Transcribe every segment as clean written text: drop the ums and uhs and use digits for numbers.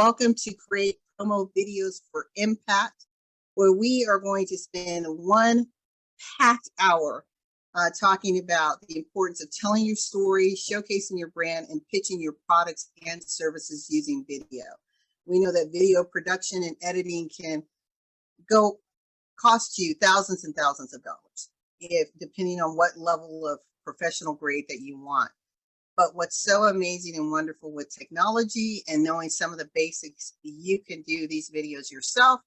welcome to Create Promo Videos for Impact, where we are going to spend one packed hour talking about the importance of telling your story, showcasing your brand, and pitching your products and services using video. We know that video production and editing can cost you thousands and thousands of dollars, depending on what level of professional grade that you want. But what's so amazing and wonderful with technology and knowing some of the basics, you can do these videos yourself,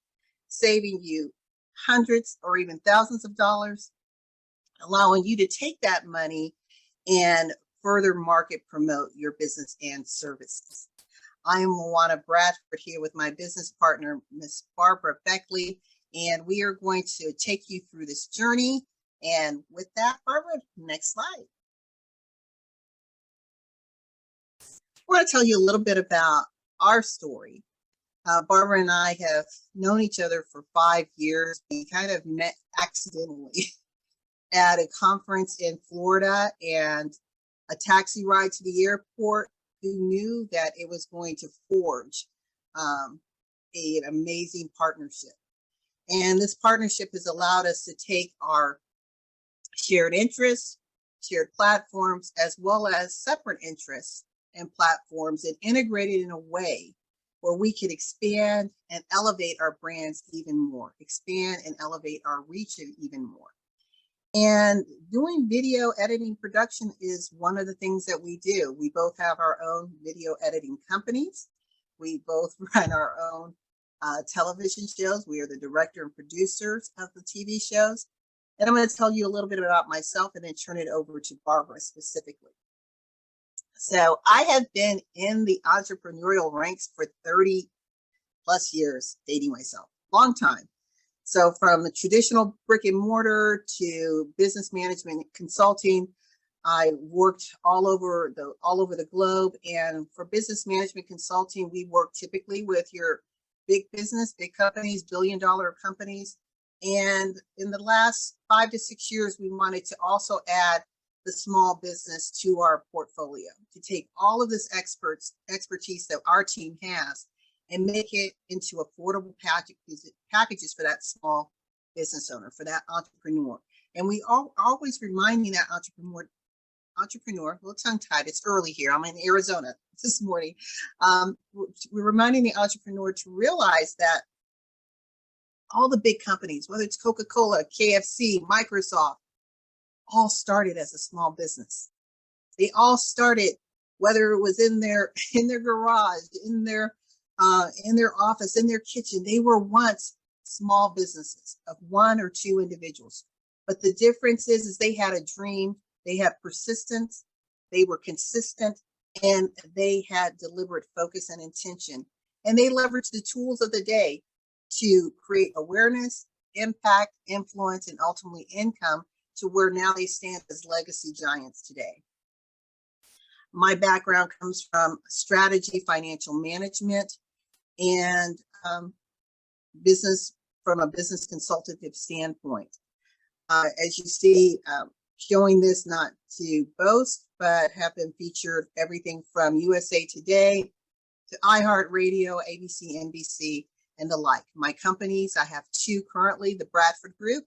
saving you hundreds or even thousands of dollars, allowing you to take that money and further market promote your business and services. I am Luana Bradford here with my business partner, Miss Barbara Beckley, and we are going to take you through this journey. And with that, Barbara, next slide. I want to tell you a little bit about our story. Barbara and I have known each other for 5 years. We kind of met accidentally at a conference in Florida and a taxi ride to the airport. Who knew that it was going to forge an amazing partnership. And this partnership has allowed us to take our shared interests, shared platforms, as well as separate interests and platforms and integrate it in a way where we can expand and elevate our brands even more, expand and elevate our reach even more. And doing video editing production is one of the things that we do. We both have our own video editing companies. We both run our own television shows. We are the director and producers of the TV shows. And I'm going to tell you a little bit about myself and then turn it over to Barbara specifically. So I have been in the entrepreneurial ranks for 30 plus years, dating myself, long time. So from the traditional brick and mortar to business management consulting, I worked all over the globe. And for business management consulting, we work typically with your big business, big companies, billion-dollar companies. And in the last 5 to 6 years, we wanted to also add the small business to our portfolio, to take all of this expertise that our team has and make it into affordable packages for that small business owner, for that entrepreneur. And we always reminding that entrepreneur, a little tongue-tied, it's early here, I'm in Arizona this morning. We're reminding the entrepreneur to realize that all the big companies, whether it's Coca-Cola, KFC, Microsoft, all started as a small business. They all started, whether it was in their garage, in their office, in their kitchen. They were once small businesses of 1 or 2 individuals. But the difference is they had a dream, they had persistence, they were consistent, and they had deliberate focus and intention. And they leveraged the tools of the day to create awareness, impact, influence, and ultimately income to where now they stand as legacy giants today. My background comes from strategy, financial management, and business from a business consultative standpoint. As you see, showing this not to boast, but have been featured everything from USA Today to iHeartRadio, ABC, NBC, and the like. My companies, I have 2 currently, the Bradford Group,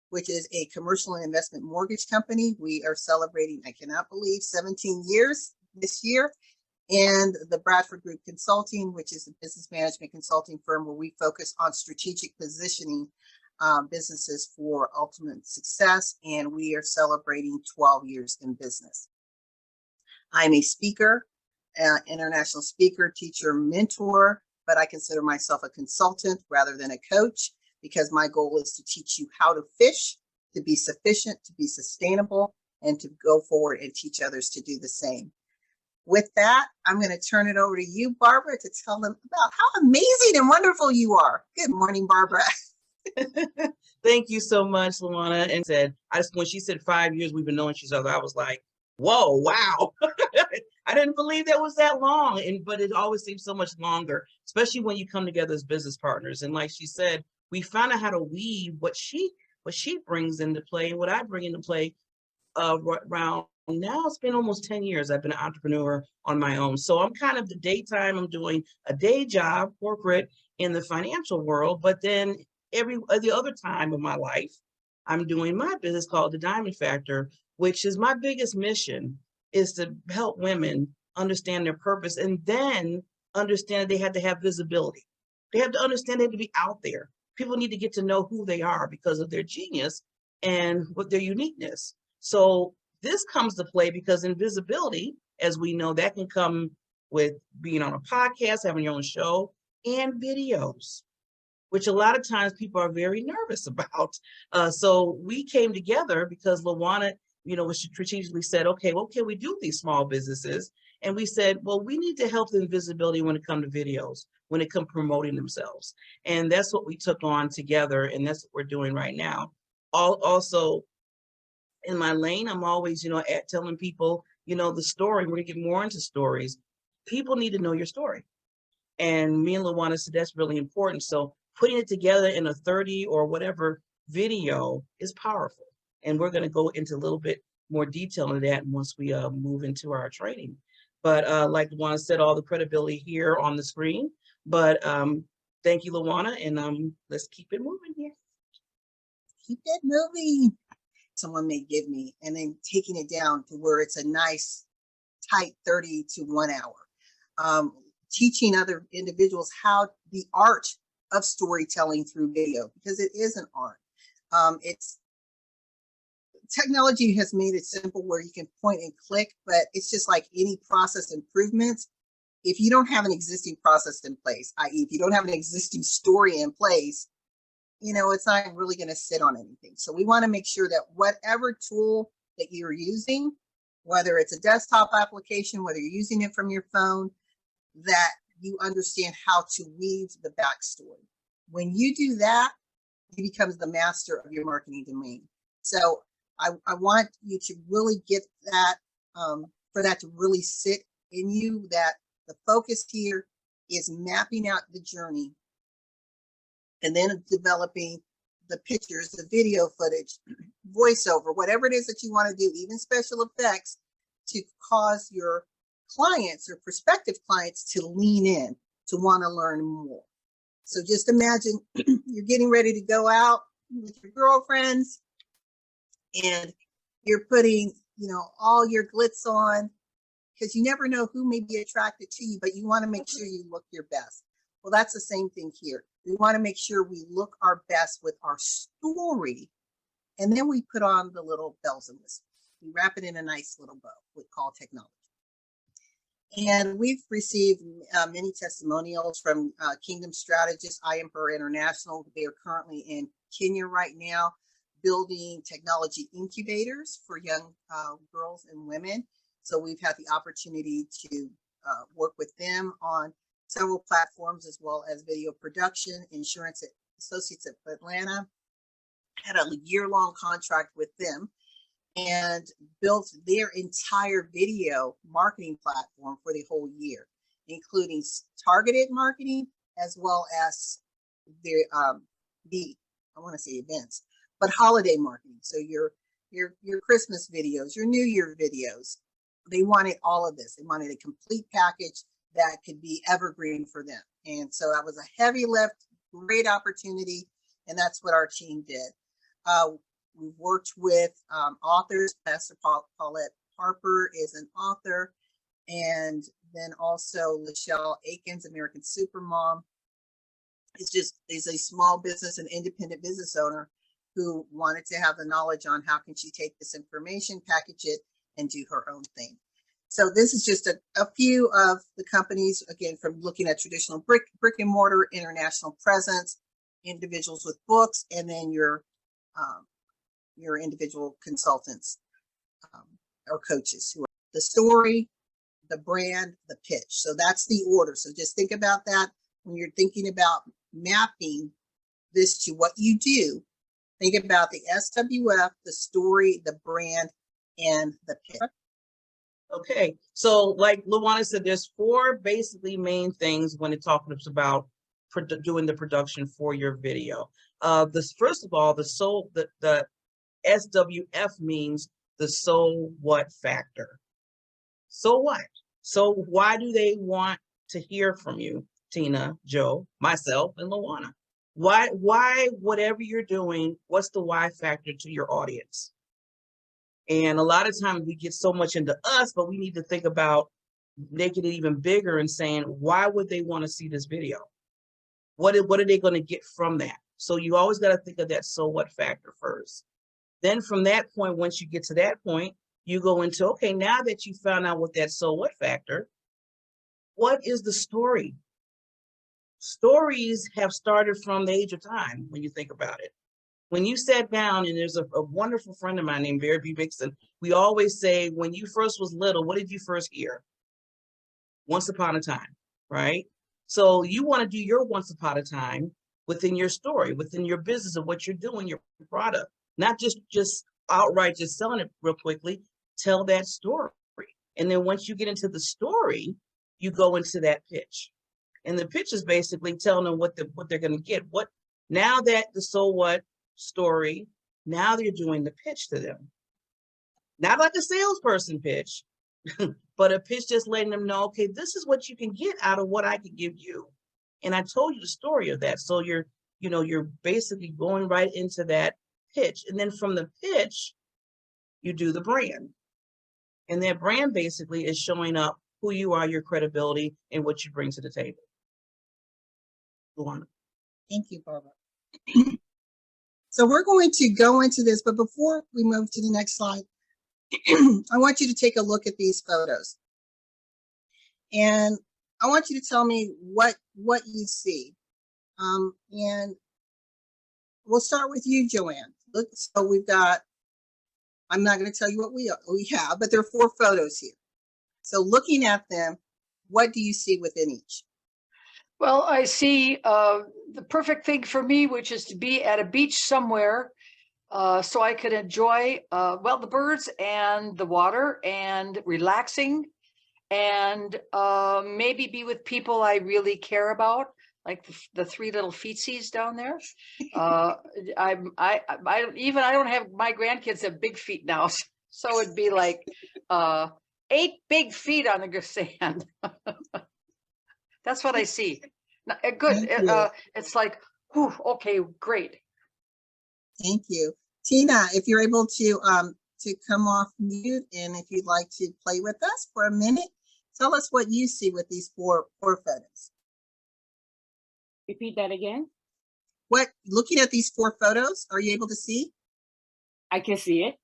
which is a commercial and investment mortgage company. We are celebrating, I cannot believe, 17 years this year. And the Bradford Group Consulting, which is a business management consulting firm where we focus on strategic positioning businesses for ultimate success. And we are celebrating 12 years in business. I'm a speaker, international speaker, teacher, mentor, but I consider myself a consultant rather than a coach, because my goal is to teach you how to fish, to be sufficient, to be sustainable, and to go forward and teach others to do the same. With that, I'm going to turn it over to you, Barbara, to tell them about how amazing and wonderful you are. Good morning, Barbara. Thank you so much, Luana. And when she said 5 years we've been knowing each other, I was like, whoa, wow. I didn't believe that was that long, but it always seems so much longer, especially when you come together as business partners. And like she said, we found out how to weave what she brings into play and what I bring into play around Now it's been almost 10 years. I've been an entrepreneur on my own. So I'm kind of the daytime, I'm doing a day job, corporate in the financial world, but then every the other time of my life, I'm doing my business called the Diamond Factor, which is my biggest mission is to help women understand their purpose and then understand they had to have visibility. They have to understand they have to be out there. People need to get to know who they are because of their genius and what their uniqueness. So this comes to play because invisibility, as we know, that can come with being on a podcast, having your own show, and videos, which a lot of times people are very nervous about. So we came together because Lawana, was strategically said, okay, what can we do with these small businesses? And we said, well, we need to help them visibility when it comes to videos, when it comes promoting themselves. And that's what we took on together. And that's what we're doing right now. Also, in my lane, I'm always, telling people, the story. We're gonna get more into stories. People need to know your story. And me and Lawana said that's really important. So putting it together in a 30 or whatever video is powerful. And we're gonna go into a little bit more detail into that once we move into our training. But like Lawana said, all the credibility here on the screen. But thank you, Lawana, and let's keep it moving here. Keep it moving. Someone may give me, and then taking it down to where it's a nice tight 30 to 1 hour. Teaching other individuals how the art of storytelling through video, because it is an art. It's technology has made it simple where you can point and click, but it's just like any process improvements. If you don't have an existing process in place, i.e. if you don't have an existing story in place, it's not really going to sit on anything. So we want to make sure that whatever tool that you're using, whether it's a desktop application, whether you're using it from your phone, that you understand how to weave the backstory. When you do that, you become the master of your marketing domain. So I want you to really get that, for that to really sit in you, that the focus here is mapping out the journey and then developing the pictures, the video footage, voiceover, whatever it is that you want to do, even special effects, to cause your clients or prospective clients to lean in, to want to learn more. So just imagine you're getting ready to go out with your girlfriends and you're putting, all your glitz on, because you never know who may be attracted to you, but you want to make sure you look your best. Well, that's the same thing here. We want to make sure we look our best with our story, and then we put on the little bells and whistles. We wrap it in a nice little bow with call technology. And we've received many testimonials from Kingdom Strategists, I Am Her International. They are currently in Kenya right now, building technology incubators for young girls and women. So we've had the opportunity to work with them on several platforms, as well as video production. Insurance Associates of Atlanta had a year-long contract with them and built their entire video marketing platform for the whole year, including targeted marketing as well as the I want to say events, but holiday marketing. So your Christmas videos, your New Year videos. They wanted all of this. They wanted a complete package that could be evergreen for them. And so that was a heavy lift, great opportunity, and that's what our team did. We've worked with authors. Pastor Paulette Harper is an author, and then also Lachelle Aikens, American Supermom, is a small business and independent business owner who wanted to have the knowledge on how can she take this information, package it, and do her own thing. So this is just a few of the companies, again, from looking at traditional brick and mortar, international presence, individuals with books, and then your individual consultants or coaches who are the story, the brand, the pitch. So that's the order. So just think about that when you're thinking about mapping this to what you do. Think about the SWF, the story, the brand, and the pitch. Okay, so like Lawana said, there's 4 basically main things when it talks about doing the production for your video. This first of all, the SWF means the so what factor. So what? So why do they want to hear from you, Tina, Joe, myself, and Luana? Why, whatever you're doing, what's the why factor to your audience? And a lot of times we get so much into us, but we need to think about making it even bigger and saying, why would they want to see this video? What are they going to get from that? So you always got to think of that so what factor first. Then from that point, once you get to that point, you go into, okay, now that you found out what that so what factor, what is the story? Stories have started from the age of time when you think about it. When you sat down, and there's a wonderful friend of mine named Barry B. Mixon, we always say, when you first was little, what did you first hear? Once upon a time, right? So you want to do your once upon a time within your story, within your business of what you're doing, your product, not just outright just selling it real quickly. Tell that story. And then once you get into the story, you go into that pitch. And the pitch is basically telling them what they're going to get. What now that the so what story, now they're doing the pitch to them. Not like a salesperson pitch, but a pitch just letting them know, okay, this is what you can get out of what I can give you. And I told you the story of that. So you're basically going right into that pitch. And then from the pitch, you do the brand. And that brand basically is showing up who you are, your credibility, and what you bring to the table. Luana. Thank you, Barbara. So we're going to go into this, but before we move to the next slide, I want you to take a look at these photos. And I want you to tell me what you see. And we'll start with you, Joanne. Look, so we've got, I'm not going to tell you what we have, but there are 4 photos here. So looking at them, what do you see within each? Well, I see the perfect thing for me, which is to be at a beach somewhere so I could enjoy, the birds and the water and relaxing and maybe be with people I really care about, like the 3 little feetsies down there. I don't have, my grandkids have big feet now, so it'd be like 8 big feet on the sand. That's what I see. Good. It's like, whew, okay, great. Thank you. Tina, if you're able to come off mute, and if you'd like to play with us for a minute, tell us what you see with these four photos. Repeat that again. Looking at these 4 photos, are you able to see? I can see it.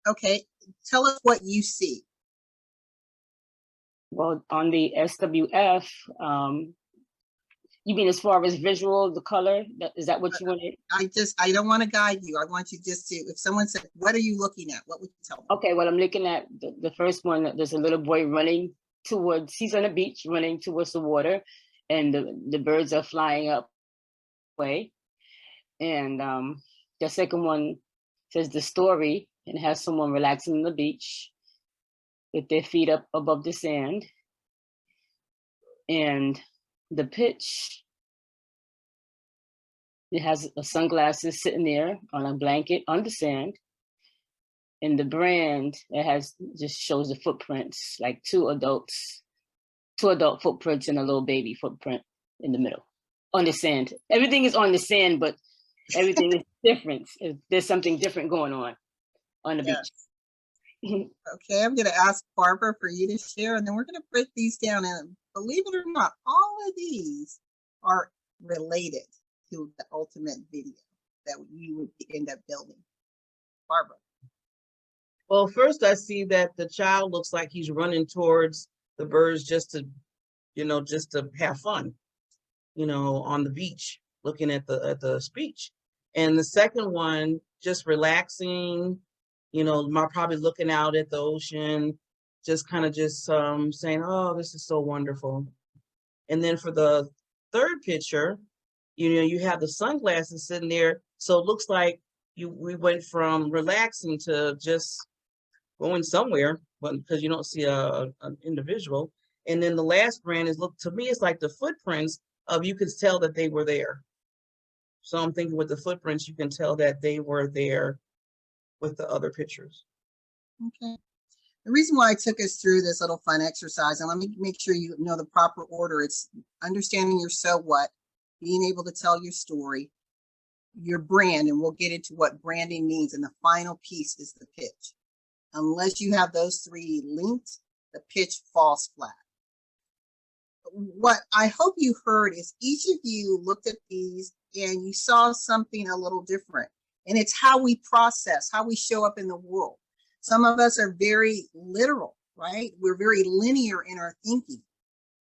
Okay, tell us what you see. Well, on the SWF, you mean as far as visual, the color? Is that what you wanted? I don't want to guide you. I want you just to, if someone said, what are you looking at? What would you tell them? Okay, well, I'm looking at the first one. There's a little boy running towards, he's on the beach, running towards the water, and the birds are flying up away. And the second one says the story, and has someone relaxing on the beach with their feet up above the sand. And the pitch, it has a sunglasses sitting there on a blanket on the sand. And the brand, just shows the footprints, like 2 adult footprints and a little baby footprint in the middle on the sand. Everything is on the sand, but everything is different. There's something different going on the beach. Okay, I'm going to ask Barbara for you to share, and then we're going to break these down. And believe it or not, all of these are related to the ultimate video that you would end up building. Barbara. Well, first I see that the child looks like he's running towards the birds just to have fun, on the beach, looking at the speech. And the second one, just relaxing, probably looking out at the ocean, just kind of saying, oh, this is so wonderful. And then for the third picture, you have the sunglasses sitting there. So it looks like we went from relaxing to just going somewhere, but because you don't see an individual. And then the last brand to me, it's like the footprints of, you can tell that they were there. So I'm thinking with the footprints, you can tell that they were there with the other pictures. Okay. The reason why I took us through this little fun exercise, and let me make sure you know the proper order. It's understanding your so what, being able to tell your story, your brand, and we'll get into what branding means. And the final piece is the pitch. Unless you have those three linked, the pitch falls flat. What I hope you heard is each of you looked at these and you saw something a little different. And it's how we process, how we show up in the world. Some of us are very literal, right? We're very linear in our thinking.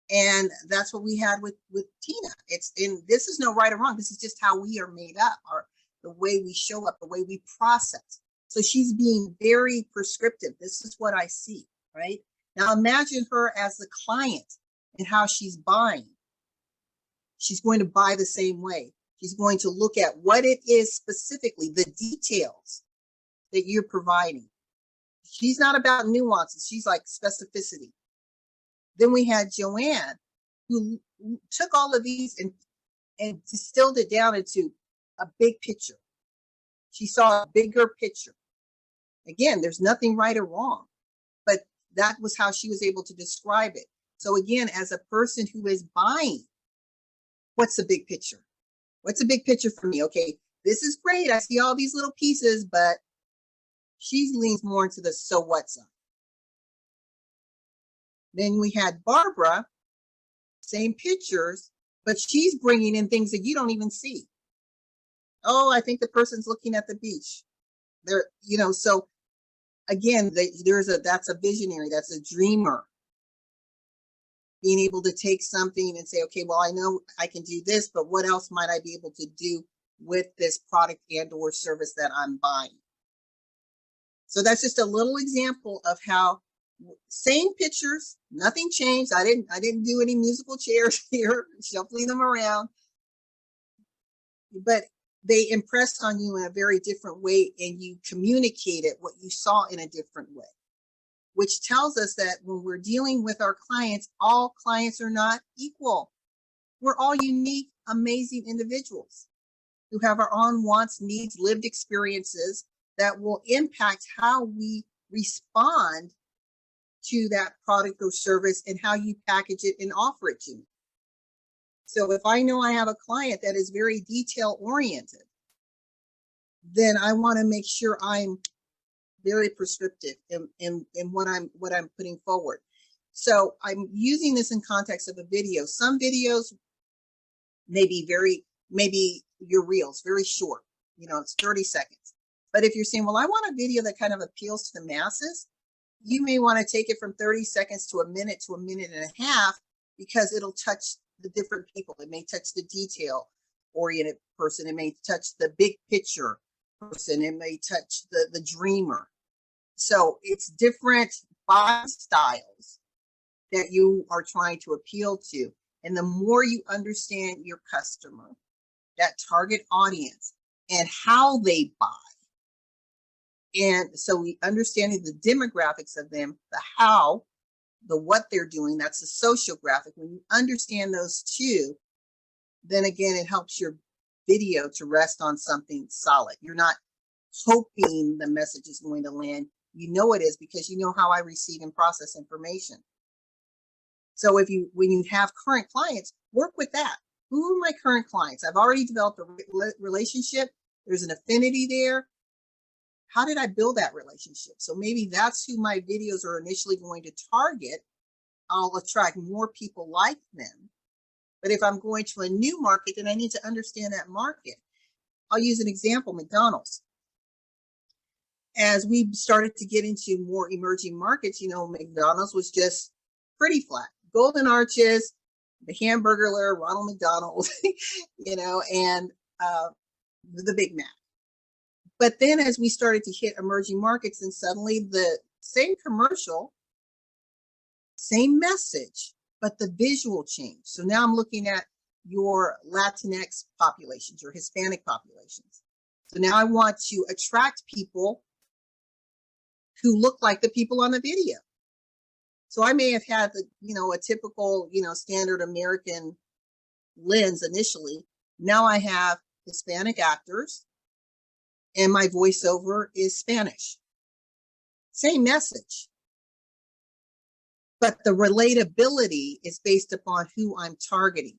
And that's what we had with Tina. This is no right or wrong. This is just how we are made up, or the way we show up, the way we process. So she's being very prescriptive. This is what I see, right? Now imagine her as the client and how she's buying. She's going to buy the same way. She's going to look at what it is specifically, the details that you're providing. She's not about nuances. She's like specificity. Then we had Joanne, who took all of these and distilled it down into a big picture. She saw a bigger picture. Again, there's nothing right or wrong, but that was how she was able to describe it. So again, as a person who is buying, what's the big picture? What's the big picture for me? Okay, this is great. I see all these little pieces, but she leans more into the so what side. Then we had Barbara, same pictures, but she's bringing in things that you don't even see. Oh, I think the person's looking at the beach. There, so again, that's a visionary, that's a dreamer. Being able to take something and say, okay, well, I know I can do this, but what else might I be able to do with this product and or service that I'm buying? So that's just a little example of how same pictures, nothing changed. I didn't do any musical chairs here, shuffling them around, but they impressed on you in a very different way, and you communicated what you saw in a different way, which tells us that when we're dealing with our clients, all clients are not equal. We're all unique, amazing individuals who have our own wants, needs, lived experiences that will impact how we respond to that product or service and how you package it and offer it to me. So if I know I have a client that is very detail oriented, then I want to make sure I'm very prescriptive in what I'm putting forward. So I'm using this in context of a video. Some videos may be maybe your reels, very short, it's 30 seconds. But if you're saying, well, I want a video that kind of appeals to the masses, you may want to take it from 30 seconds to a minute and a half, because it'll touch the different people. It may touch the detail oriented person. It may touch the big picture person. It may touch the dreamer. So it's different buying styles that you are trying to appeal to. And the more you understand your customer, that target audience, and how they buy, and so we understanding the demographics of them, the how, the what they're doing, that's the social graphic. When you understand those two, then again, it helps your video to rest on something solid. You're not hoping the message is going to land. You know it is, because you know how I receive and process information. So when you have current clients, work with that. Who are my current clients? I've already developed a relationship. There's an affinity there. How did I build that relationship? So maybe that's who my videos are initially going to target. I'll attract more people like them. But if I'm going to a new market, then I need to understand that market. I'll use an example, McDonald's. As we started to get into more emerging markets, McDonald's was just pretty flat. Golden arches, the Hamburglar, Ronald McDonald, and the Big Mac. But then as we started to hit emerging markets, and suddenly the same commercial, same message, but the visual changed. So now I'm looking at your Latinx populations, your Hispanic populations. So now I want to attract people who look like the people on the video. So I may have had a typical, standard American lens initially. Now I have Hispanic actors, and my voiceover is Spanish. Same message. But the relatability is based upon who I'm targeting.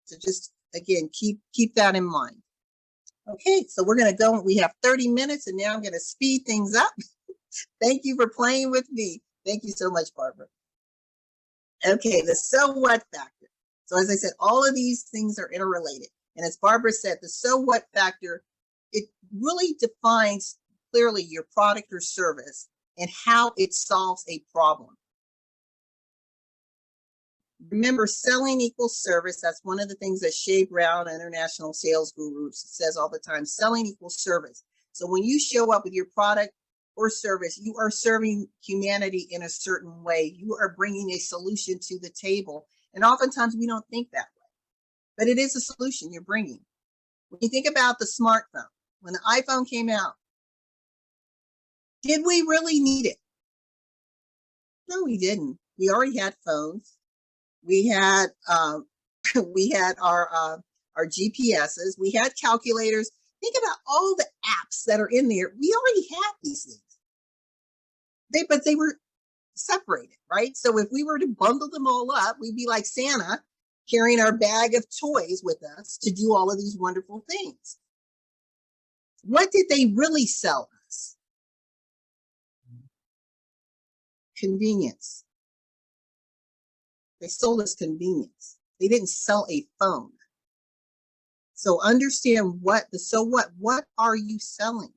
So just, again, keep that in mind. Okay, so we're going to go. We have 30 minutes, and now I'm going to speed things up. Thank you for playing with me. Thank you so much, Barbara. Okay, the so what factor. So as I said, all of these things are interrelated. And as Barbara said, the so what factor, it really defines clearly your product or service and how it solves a problem. Remember, selling equals service. That's one of the things that Shea Brown, international sales guru, says all the time. Selling equals service. So when you show up with your product or service, you are serving humanity in a certain way. You are bringing a solution to the table. And oftentimes we don't think that way, but it is a solution you're bringing. When you think about the smartphone, when the iPhone came out, did we really need it? No, we didn't. We already had phones. We had our GPSs. We had calculators. Think about all the apps that are in there. We already had these things. But they were separated, right? So if we were to bundle them all up, we'd be like Santa carrying our bag of toys with us to do all of these wonderful things. What did they really sell us? Convenience. They sold us convenience. They didn't sell a phone. So understand what are you selling?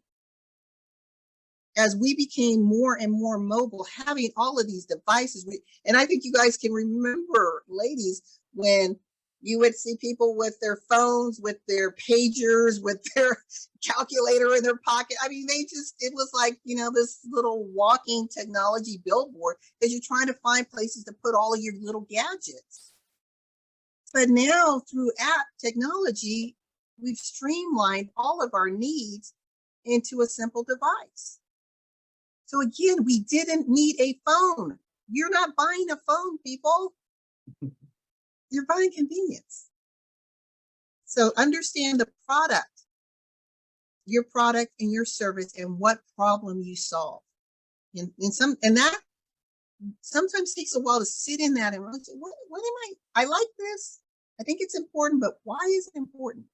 As we became more and more mobile, having all of these devices, and I think you guys can remember, ladies, when you would see people with their phones, with their pagers, with their calculator in their pocket. I mean, it was like, this little walking technology billboard because you're trying to find places to put all of your little gadgets. But now through app technology, we've streamlined all of our needs into a simple device. So again, we didn't need a phone. You're not buying a phone, people. You're buying convenience. So understand the product, your product and your service, and what problem you solve. And that sometimes takes a while to sit in that and say, what am I like this. I think it's important, but why is it important?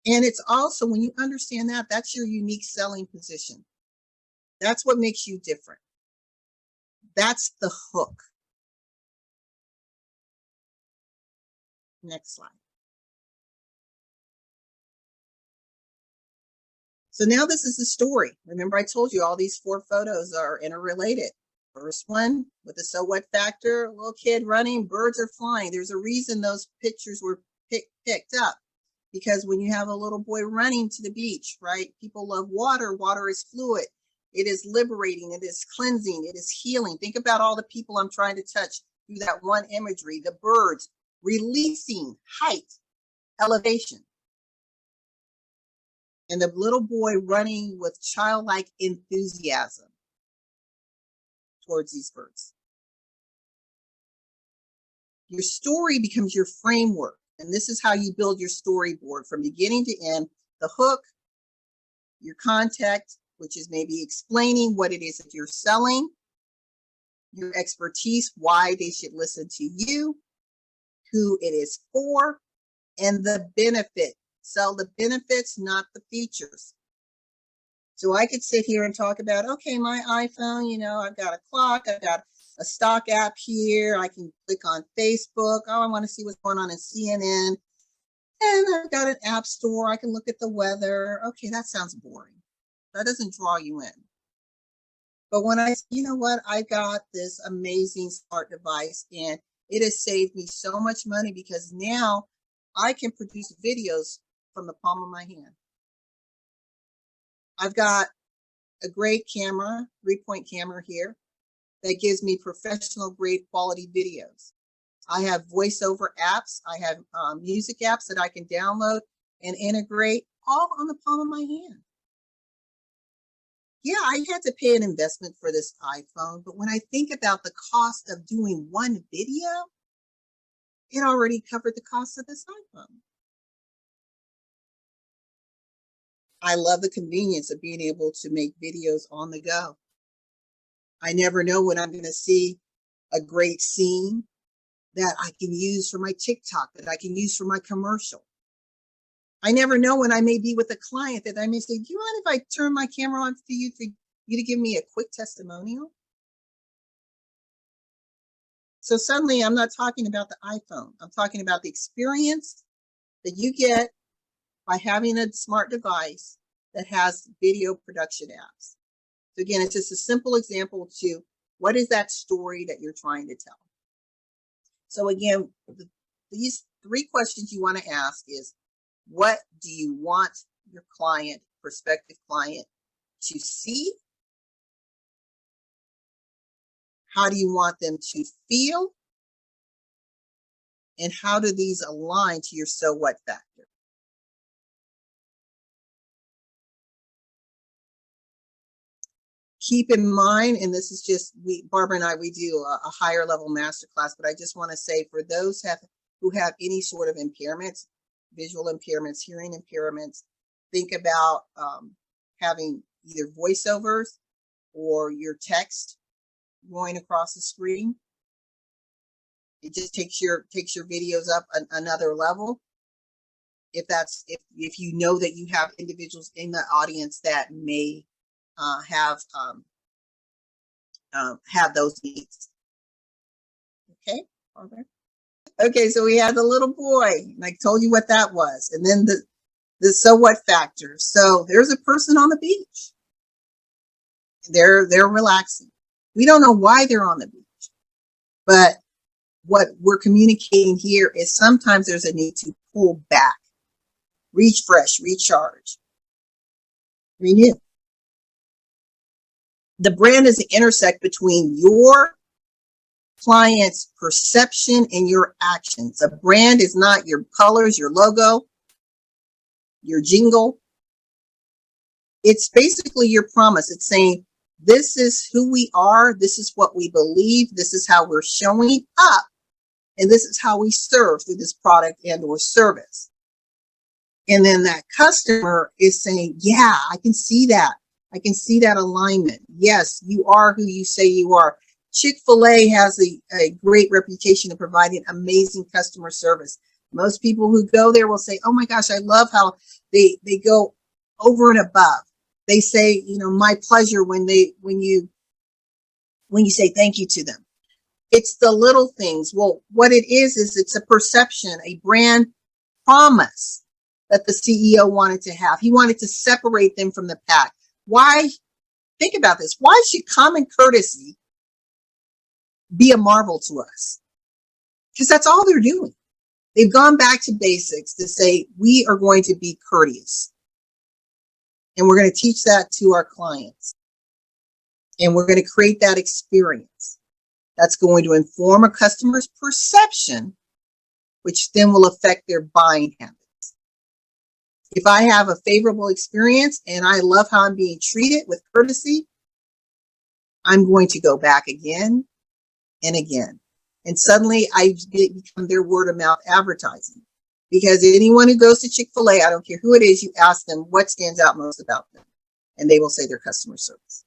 And it's also, when you understand that, that's your unique selling position. That's what makes you different. That's the hook. Next slide. So now this is the story. Remember, I told you all these 4 photos are interrelated. First one with the so what factor, a little kid running, birds are flying. There's a reason those pictures were picked up. Because when you have a little boy running to the beach, right? People love water. Water is fluid. It is liberating. It is cleansing. It is healing. Think about all the people I'm trying to touch through that one imagery. The birds releasing height, elevation. And the little boy running with childlike enthusiasm towards these birds. Your story becomes your framework. And this is how you build your storyboard from beginning to end. The hook, your context, which is maybe explaining what it is that you're selling, your expertise, why they should listen to you, who it is for, and the benefit. Sell the benefits, not the features. So I could sit here and talk about, okay, my iPhone, I've got a clock, I've got a stock app here. I can click on Facebook. Oh, I want to see what's going on in CNN. And I've got an app store. I can look at the weather. Okay, that sounds boring. That doesn't draw you in. But when I got this amazing smart device, and it has saved me so much money because now I can produce videos from the palm of my hand. I've got a great camera, 3-point camera here, that gives me professional grade quality videos. I have voiceover apps. I have music apps that I can download and integrate all on the palm of my hand. Yeah, I had to pay an investment for this iPhone, but when I think about the cost of doing one video, it already covered the cost of this iPhone. I love the convenience of being able to make videos on the go. I never know when I'm going to see a great scene that I can use for my TikTok, that I can use for my commercial. I never know when I may be with a client that I may say, do you mind if I turn my camera on for you to give me a quick testimonial? So suddenly I'm not talking about the iPhone. I'm talking about the experience that you get by having a smart device that has video production apps. So again, it's just a simple example to what is that story that you're trying to tell. So again, these 3 questions you want to ask is, what do you want your client, prospective client, to see? How do you want them to feel? And how do these align to your so what factor? Keep in mind, and this is just, Barbara and I, we do a higher level masterclass, but I just want to say for those who have any sort of impairments, visual impairments, hearing impairments, think about having either voiceovers or your text going across the screen. It just takes your videos up another level. If you know that you have individuals in the audience that may have those needs. Okay, okay. So we had the little boy, and I told you what that was, and then the so what factor. So there's a person on the beach. They're relaxing. We don't know why they're on the beach, but what we're communicating here is sometimes there's a need to pull back, refresh, recharge, renew. The brand is the intersect between your client's perception and your actions. A brand is not your colors, your logo, your jingle. It's basically your promise. It's saying, this is who we are, this is what we believe, this is how we're showing up, and this is how we serve through this product and or service. And then that customer is saying, yeah, I can see that. I can see that alignment. Yes, you are who you say you are. Chick-fil-A has a great reputation of providing amazing customer service. Most people who go there will say, oh my gosh, I love how they go over and above. They say, my pleasure when you say thank you to them. It's the little things. Well, what it is it's a perception, a brand promise that the CEO wanted to have. He wanted to separate them from the pack. Why? Think about this. Why should common courtesy be a marvel to us? Because that's all they're doing. They've gone back to basics to say, we are going to be courteous. And we're going to teach that to our clients. And we're going to create that experience that's going to inform a customer's perception, which then will affect their buying habits. If I have a favorable experience and I love how I'm being treated with courtesy, I'm going to go back again and again. And suddenly I become their word of mouth advertising. Because anyone who goes to Chick-fil-A, I don't care who it is, you ask them what stands out most about them. And they will say their customer service,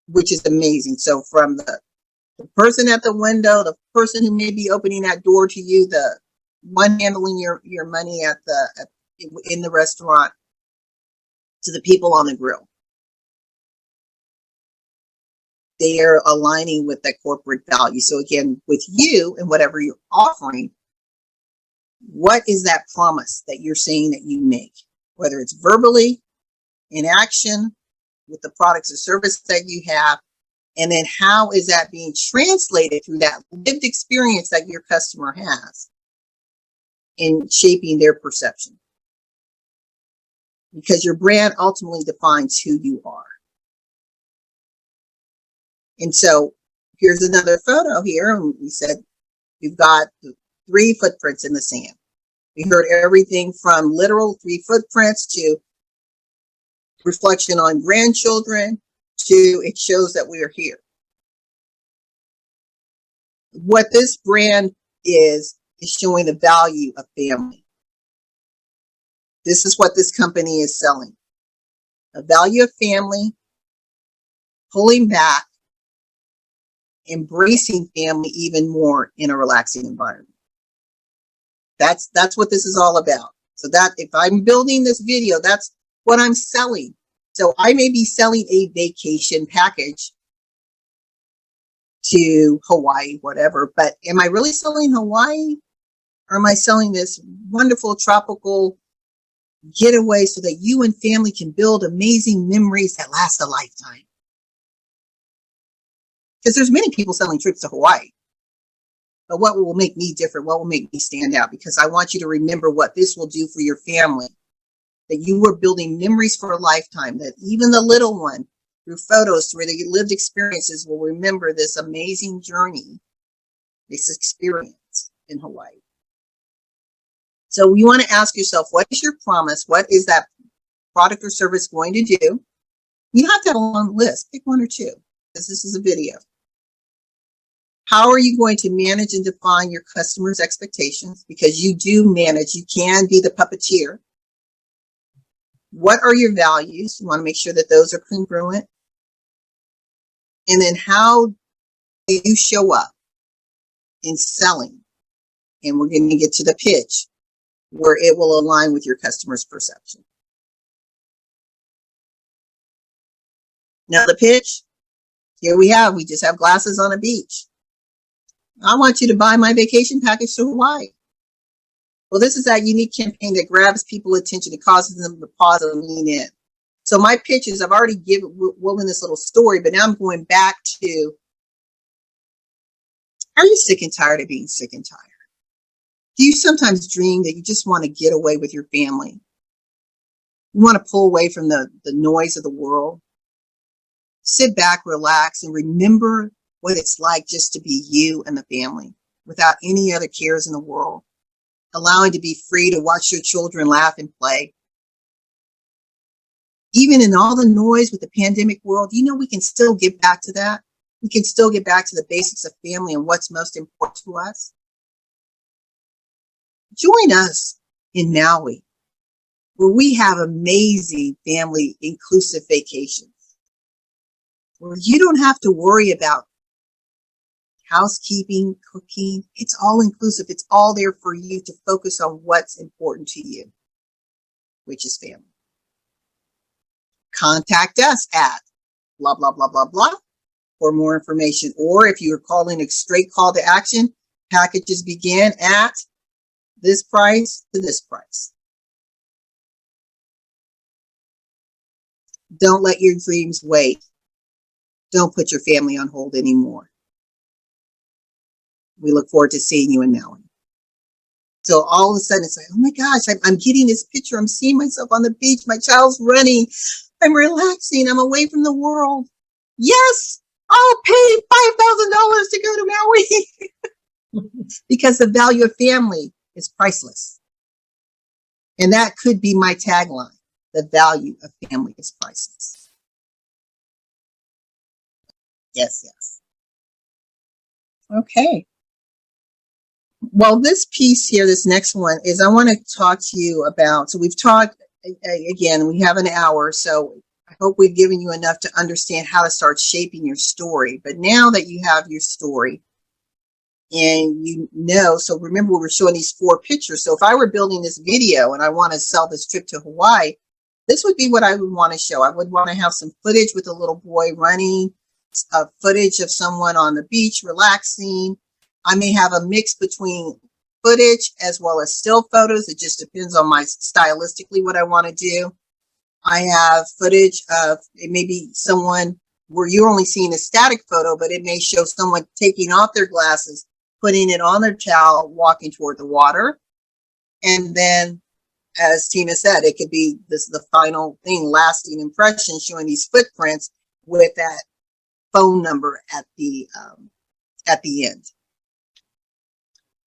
which is amazing. So from the person at the window, the person who may be opening that door to you, the one handling your money in the restaurant, to the people on the grill, they are aligning with that corporate value. So again, with you and whatever you're offering, what is that promise that you're saying that you make, whether it's verbally, in action, with the products or service that you have, and then how is that being translated through that lived experience that your customer has in shaping their perception? Because your brand ultimately defines who you are. And so here's another photo here. And we said we've got 3 footprints in the sand. We heard everything from literal 3 footprints to reflection on grandchildren to it shows that we are here. What this brand is showing the value of family. This is what this company is selling. A value of family, pulling back, embracing family even more in a relaxing environment. That's what this is all about. So that if I'm building this video, that's what I'm selling. So I may be selling a vacation package to Hawaii, whatever, but am I really selling Hawaii? Or am I selling this wonderful tropical getaway so that you and family can build amazing memories that last a lifetime? Because there's many people selling trips to Hawaii. But what will make me different? What will make me stand out? Because I want you to remember what this will do for your family. That you were building memories for a lifetime. That even the little one, through photos, through the lived experiences, will remember this amazing journey, this experience in Hawaii. So you want to ask yourself, what is your promise? What is that product or service going to do? You have to have a long list. Pick one or two, because this is a video. How are you going to manage and define your customers' expectations? Because you do manage, you can be the puppeteer. What are your values? You want to make sure that those are congruent. And then how do you show up in selling? And we're going to get to the pitch where it will align with your customer's perception. Now the pitch, here we just have glasses on a beach. I want you to buy my vacation package to Hawaii. Well, this is that unique campaign that grabs people's attention. It causes them to pause and lean in. So my pitch is, I've already given Woman this little story, but now I'm going back to, are you sick and tired of being sick and tired? Do you sometimes dream that you just want to get away with your family? You want to pull away from the noise of the world? Sit back, relax, and remember what it's like just to be you and the family without any other cares in the world. Allowing to be free to watch your children laugh and play. Even in all the noise with the pandemic world, we can still get back to that. We can still get back to the basics of family and what's most important to us. Join us in Maui, where we have amazing family inclusive vacations, where you don't have to worry about housekeeping, cooking. It's all inclusive. It's all there for you to focus on what's important to you, which is family. Contact us at blah, blah, blah, blah, blah for more information. Or if you're calling a straight call to action, packages begin at this price to this price. Don't let your dreams wait. Don't put your family on hold anymore. We look forward to seeing you in Maui. So all of a sudden it's like, oh my gosh, I'm getting this picture. I'm seeing myself on the beach. My child's running. I'm relaxing. I'm away from the world. Yes, I'll pay $5,000 to go to Maui. Because the value of family is priceless. And that could be my tagline. The value of family is priceless. Yes, yes. Okay. Well, this piece here, this next one is I want to talk to you about, so we've talked, again, we have an hour, so I hope we've given you enough to understand how to start shaping your story. But now that you have your story and so remember we were showing these 4 pictures. So if I were building this video and I want to sell this trip to Hawaii, this would be what I would want to show. I would want to have some footage with a little boy running, footage of someone on the beach relaxing. I may have a mix between footage as well as still photos. It just depends on my stylistically what I want to do. I have footage of, it may be someone where you're only seeing a static photo, but it may show someone taking off their glasses, putting it on their towel, walking toward the water. And then, as Tina said, it could be the final thing, lasting impression, showing these footprints with that phone number at the end.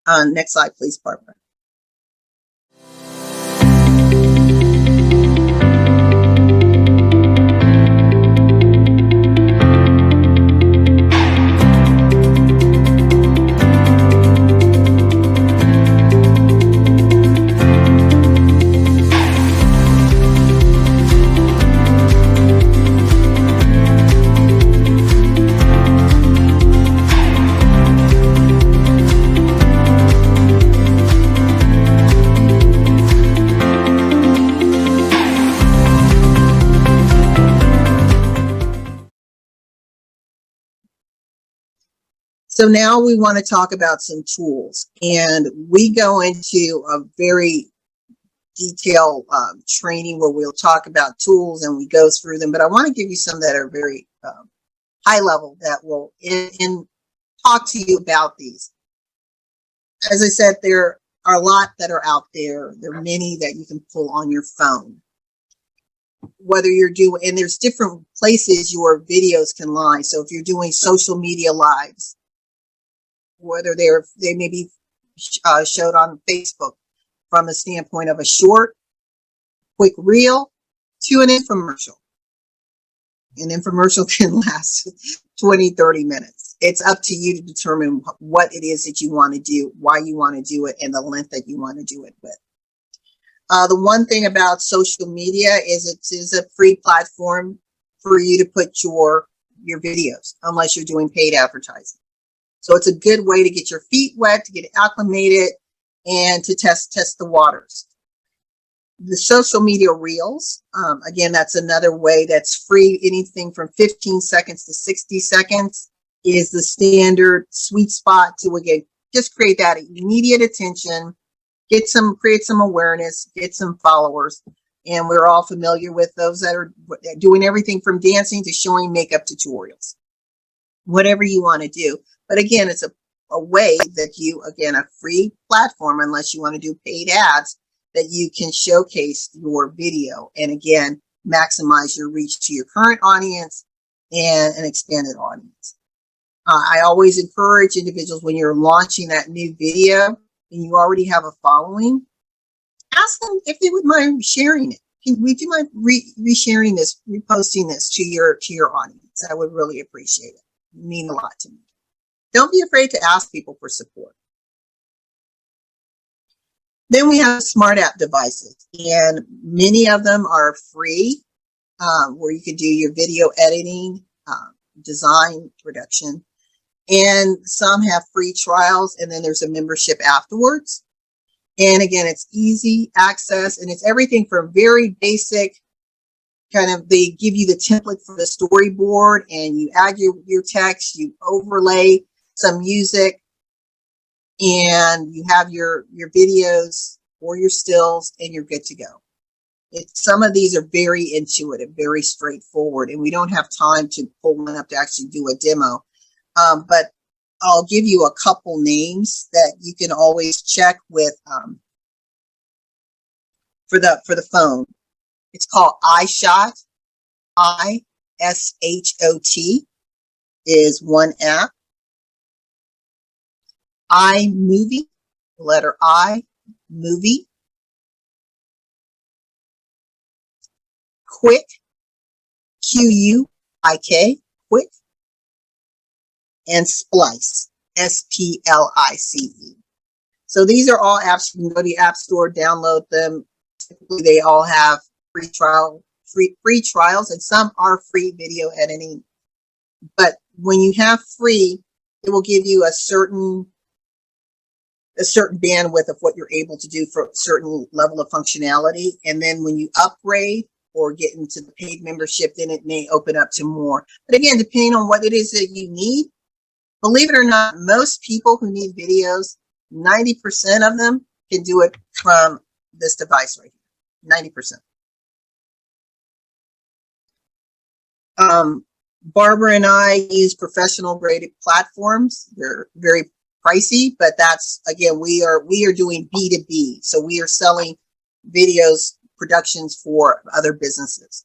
Next slide, please, Barbara. So now we want to talk about some tools, and we go into a very detailed training where we'll talk about tools and we go through them. But I want to give you some that are very high level that will talk to you about these. As I said, there are a lot that are out there. There are many that you can pull on your phone. Whether you're doing, and there's different places your videos can lie. So if you're doing social media lives, whether they may be showed on Facebook from a standpoint of a short, quick reel to an infomercial. An infomercial can last 20, 30 minutes. It's up to you to determine what it is that you want to do, why you want to do it, and the length that you want to do it with. The one thing about social media is it is a free platform for you to put your videos, unless you're doing paid advertising. So it's a good way to get your feet wet, to get acclimated, and to test the waters. The social media reels, again, that's another way that's free. Anything from 15 seconds to 60 seconds is the standard sweet spot to, again, just create that immediate attention, create some awareness, get some followers. And we're all familiar with those that are doing everything from dancing to showing makeup tutorials, whatever you want to do. But again, it's a way that you, again, a free platform, unless you want to do paid ads, that you can showcase your video and, again, maximize your reach to your current audience and an expanded audience. I always encourage individuals, when you're launching that new video and you already have a following, ask them if they would mind sharing it. Would you mind resharing this, reposting this to your audience? I would really appreciate it. It would mean a lot to me. Don't be afraid to ask people for support. Then we have smart app devices, and many of them are free, where you can do your video editing, design, production, and some have free trials, and then there's a membership afterwards. And again, it's easy access, and it's everything from very basic, kind of, they give you the template for the storyboard, and you add your text, you overlay some music, and you have your videos or your stills, and you're good to go. Some of these are very intuitive, very straightforward, and we don't have time to pull one up to actually do a demo. But I'll give you a couple names that you can always check with for the phone. It's called iShot, ISHOT is one app. iMovie, the letter I, movie. Quick, QUIK, Quick. And Splice, SPLICE. So these are all apps. You can go to the App Store, download them. Typically, they all have free trials, and some are free video editing. But when you have free, it will give you a certain bandwidth of what you're able to do for a certain level of functionality. And then when you upgrade or get into the paid membership, then it may open up to more. But again, depending on what it is that you need, believe it or not, most people who need videos, 90% of them can do it from this device right here, 90%. Barbara and I use professional graded platforms. They're very pricey, but that's, again, we are doing B2B. So we are selling videos, productions for other businesses.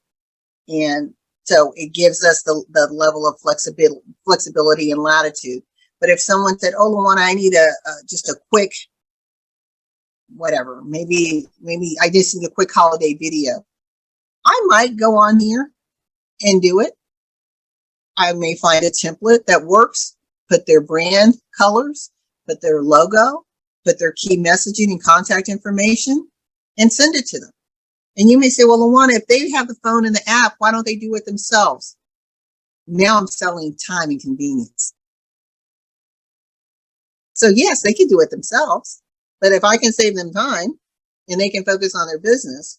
And so it gives us the level of flexibility and latitude. But if someone said, "Oh, Luana, I need just a quick, whatever, maybe I just need a quick holiday video," I might go on here and do it. I may find a template that works, put their brand colors, put their logo, put their key messaging and contact information, and send it to them. And you may say, "Well, Luana, if they have the phone and the app, why don't they do it themselves?" Now I'm selling time and convenience. So yes, they can do it themselves, but if I can save them time and they can focus on their business,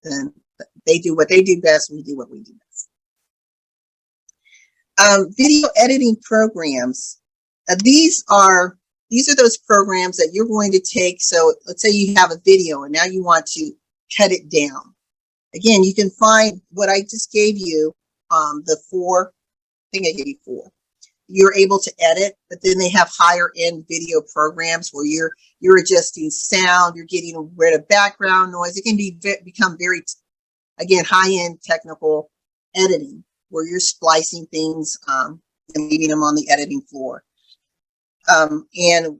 then they do what they do best. We do what we do best. Video editing programs. These are those programs that you're going to take. So let's say you have a video and now you want to cut it down. Again, you can find what I just gave you, the four, I think I gave you four. You're able to edit, but then they have higher end video programs where you're adjusting sound, you're getting rid of background noise. It can become very, again, high end technical editing where you're splicing things and leaving them on the editing floor. And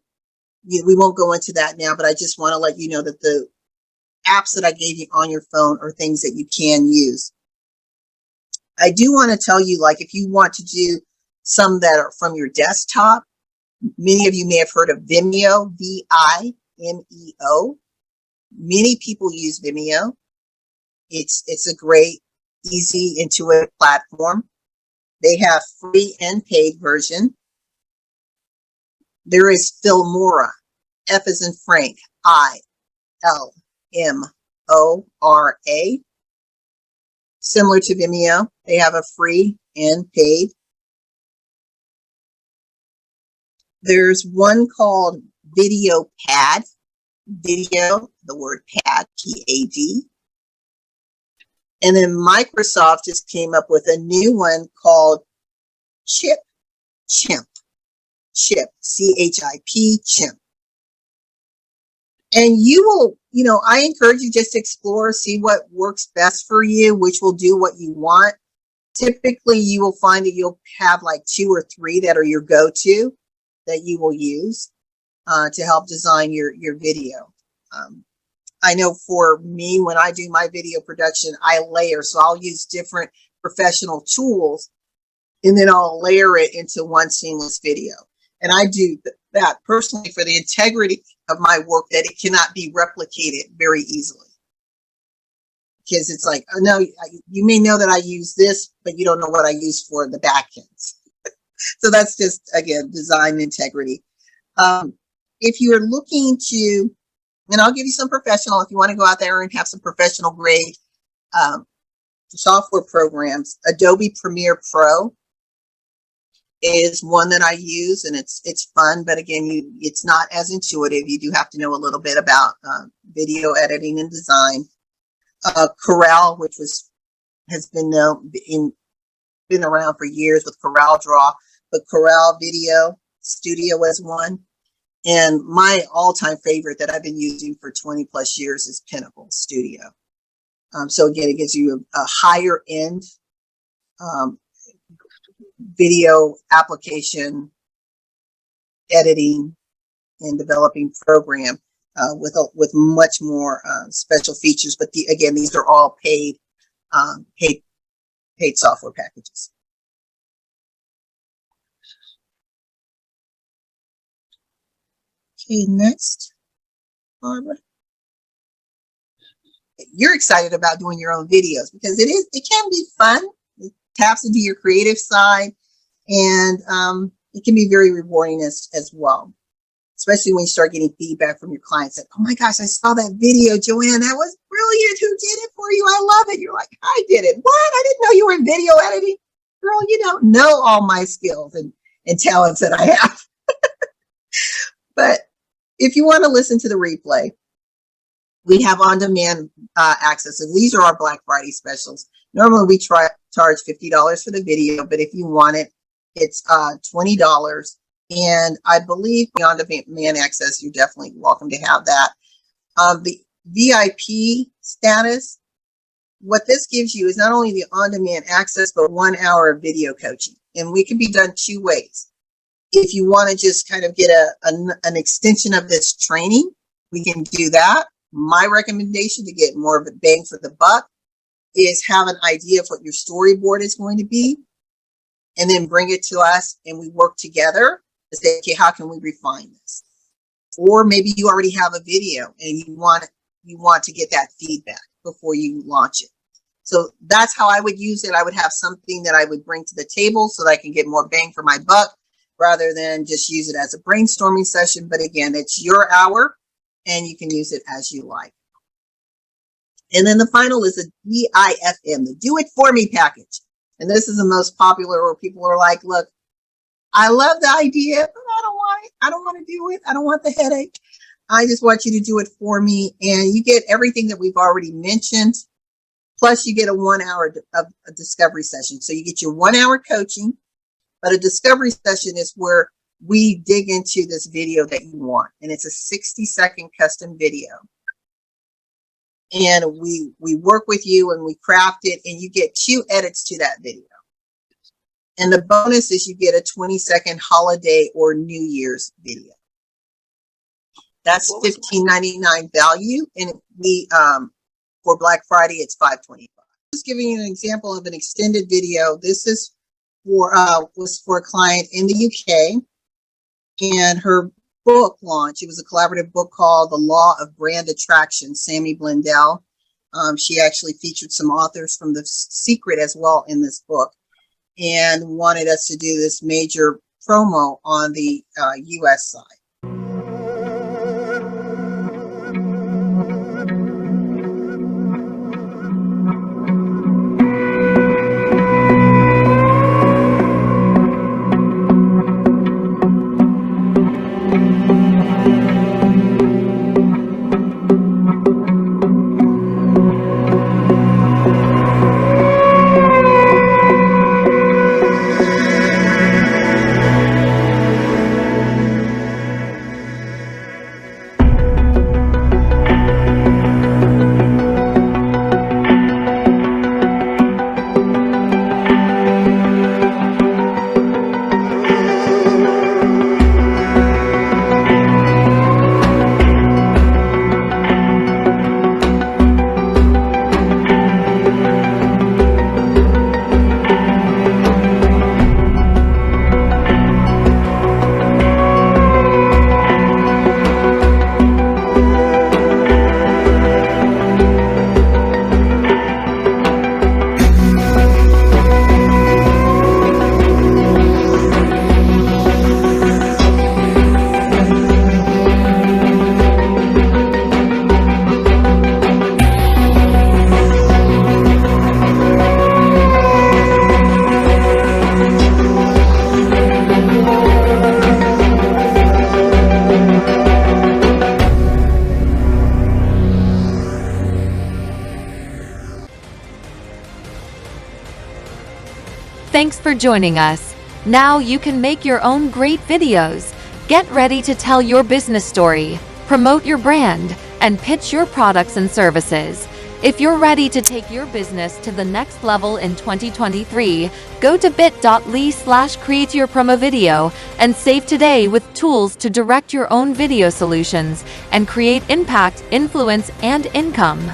we won't go into that now, but I just want to let you know that the apps that I gave you on your phone are things that you can use. I do want to tell you, like, if you want to do some that are from your desktop, many of you may have heard of Vimeo, Vimeo. Many people use Vimeo. It's a great, easy, intuitive platform. They have free and paid version. There is Filmora, F as in Frank, I-L-M-O-R-A. Similar to Vimeo, they have a free and paid. There's one called Video Pad, video, the word pad, P-A-D. And then Microsoft just came up with a new one called Chimp, C-H-I-P, Chimp. And you will, I encourage you just to explore, see what works best for you, which will do what you want. Typically, you will find that you'll have like 2 or 3 that are your go-to that you will use to help design your video. I know for me, when I do my video production, I layer. So I'll use different professional tools and then I'll layer it into one seamless video. And I do that personally for the integrity of my work, that it cannot be replicated very easily. Because it's like, oh no, you may know that I use this, but you don't know what I use for the back ends. So that's just, again, design integrity. If you're looking to, and I'll give you some professional, if you want to go out there and have some professional grade software programs, Adobe Premiere Pro is one that I use, and it's fun, but again, it's not as intuitive. You do have to know a little bit about video editing and design. Corel, which has been around for years with Corel Draw, but Corel Video Studio is one. And my all-time favorite that I've been using for 20 plus years is Pinnacle Studio. So again, it gives you a higher end video application editing and developing program with much more special features. But again, these are all paid software packages. Okay, next, Barbara. You're excited about doing your own videos because it can be fun. It taps into your creative side, and it can be very rewarding as well. Especially when you start getting feedback from your clients that, oh my gosh, I saw that video, Joanne, that was brilliant. Who did it for you? I love it. You're like, I did it. What? I didn't know you were in video editing. Girl, you don't know all my skills and talents that I have. But if you want to listen to the replay, we have on-demand access. And these are our Black Friday specials. Normally we charge $50 for the video, but if you want it, it's $20. And I believe the on-demand access, you're definitely welcome to have that. The VIP status, what this gives you is not only the on-demand access, but 1 hour of video coaching. And we can be done 2 ways. If you want to just kind of get an extension of this training, we can do that. My recommendation to get more of a bang for the buck is have an idea of what your storyboard is going to be, and then bring it to us and we work together to say, okay, how can we refine this? Or maybe you already have a video and you want to get that feedback before you launch it. So that's how I would use it. I would have something that I would bring to the table so that I can get more bang for my buck, rather than just use it as a brainstorming session. But again, it's your hour and you can use it as you like. And then the final is a DIFM, the Do It For Me package. And this is the most popular, where people are like, look, I love the idea, but I I don't want to do it. I don't want the headache. I just want you to do it for me. And you get everything that we've already mentioned. Plus you get a 1 hour of a discovery session. So you get your 1 hour coaching, but a discovery session is where we dig into this video that you want. And it's a 60-second custom video. And we work with you and we craft it, and you get 2 edits to that video. And the bonus is you get a 20-second holiday or New Year's video. That's $15.99 value, and we for Black Friday it's $5.25. Just giving you an example of an extended video. This is for was for a client in the UK, and her book launch. It was a collaborative book called The Law of Brand Attraction. Sammy Blundell. She actually featured some authors from The Secret as well in this book, and wanted us to do this major promo on the US side. Thanks for joining us. Now you can make your own great videos. Get ready to tell your business story, promote your brand, and pitch your products and services. If you're ready to take your business to the next level in 2023, go to bit.ly/createyourpromovideo and save today with tools to direct your own video solutions and create impact, influence, and income.